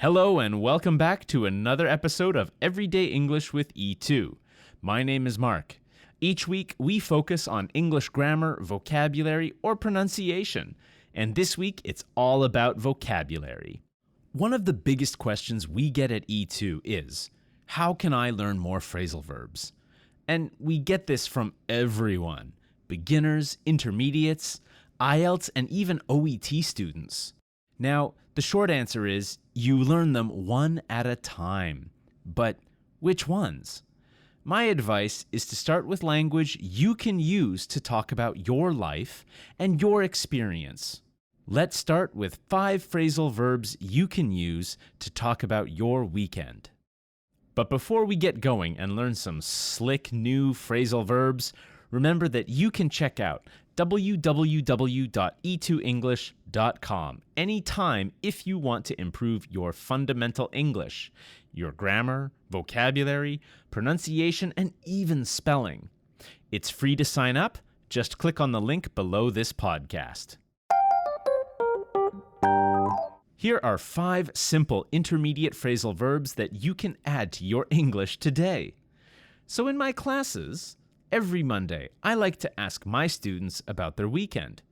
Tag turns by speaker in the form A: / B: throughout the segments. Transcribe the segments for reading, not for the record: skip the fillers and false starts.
A: Hello and welcome back to another episode of Everyday English with E2. My name is Mark. Each week we focus on English grammar, vocabulary, or pronunciation, and this week it's all about vocabulary. One of the biggest questions we get at E2 is, how can I learn more phrasal verbs? And we get this from everyone, beginners, intermediates, IELTS, and even OET students. Now, the short answer is you learn them one at a time. But which ones? My advice is to start with language you can use to talk about your life and your experience. Let's start with 5 phrasal verbs you can use to talk about your weekend. But before we get going and learn some slick new phrasal verbs, remember that you can check out www.e2english.com anytime if you want to improve your fundamental English, your grammar, vocabulary, pronunciation, and even spelling. It's free to sign up. Just click on the link below this podcast. Here are 5 simple intermediate phrasal verbs that you can add to your English today. So in my classes, every Monday, I like to ask my students about their weekend.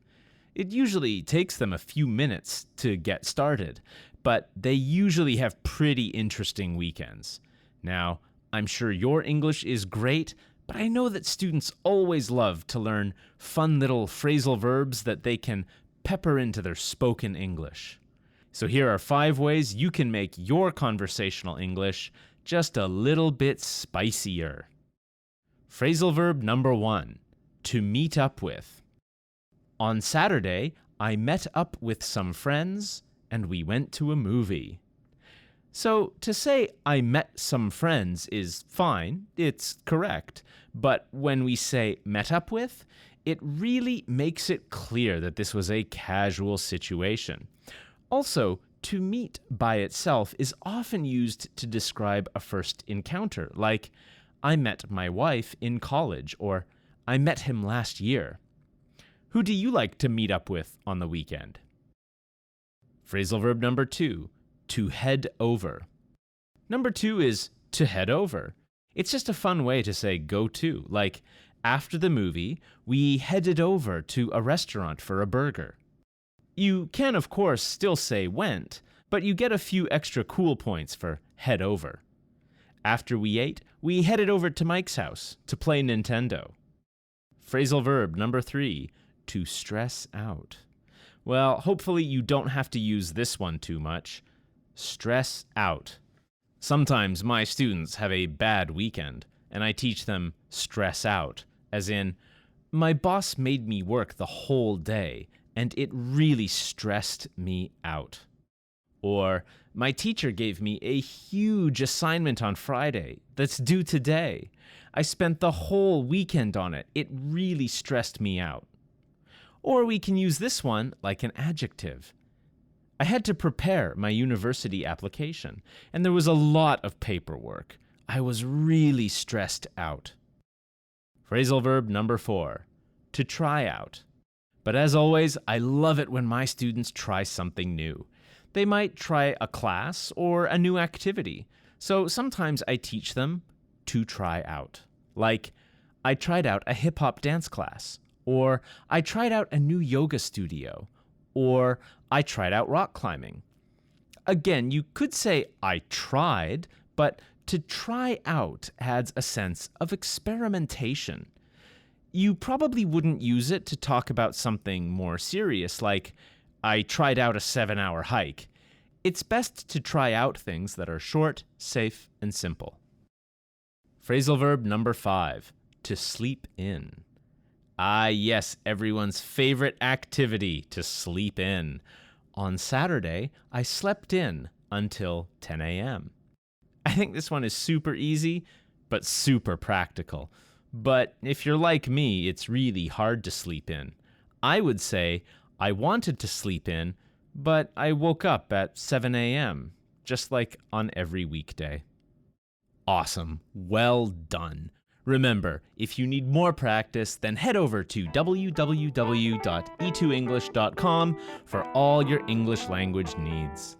A: It usually takes them a few minutes to get started, but they usually have pretty interesting weekends. Now, I'm sure your English is great, but I know that students always love to learn fun little phrasal verbs that they can pepper into their spoken English. So here are 5 ways you can make your conversational English just a little bit spicier. Phrasal verb number 1, to meet up with. On Saturday, I met up with some friends and we went to a movie. So to say I met some friends is fine, it's correct, but when we say met up with, it really makes it clear that this was a casual situation. Also, to meet by itself is often used to describe a first encounter, like I met my wife in college, or I met him last year. Who do you like to meet up with on the weekend? Phrasal verb number 2, to head over. Number 2 is to head over. It's just a fun way to say go to, like after the movie, we headed over to a restaurant for a burger. You can, of course, still say went, but you get a few extra cool points for head over. After we ate, we headed over to Mike's house to play Nintendo. Phrasal verb number 3, to stress out. Well, hopefully you don't have to use this one too much. Stress out. Sometimes my students have a bad weekend, and I teach them stress out, as in, my boss made me work the whole day, and it really stressed me out. Or, my teacher gave me a huge assignment on Friday that's due today. I spent the whole weekend on it. It really stressed me out. Or we can use this one like an adjective. I had to prepare my university application, and there was a lot of paperwork. I was really stressed out. Phrasal verb number 4, to try out. But as always, I love it when my students try something new. They might try a class or a new activity, so sometimes I teach them to try out. Like, I tried out a hip-hop dance class, or I tried out a new yoga studio, or I tried out rock climbing. Again, you could say I tried, but to try out adds a sense of experimentation. You probably wouldn't use it to talk about something more serious, like I tried out a 7-hour hike. It's best to try out things that are short, safe, and simple. Phrasal verb number 5, to sleep in. Ah, yes, everyone's favorite activity, to sleep in. On Saturday, I slept in until 10 a.m. I think this one is super easy, but super practical. But if you're like me, it's really hard to sleep in. I would say, I wanted to sleep in, but I woke up at 7 a.m., just like on every weekday. Awesome. Well done. Remember, if you need more practice, then head over to www.e2english.com for all your English language needs.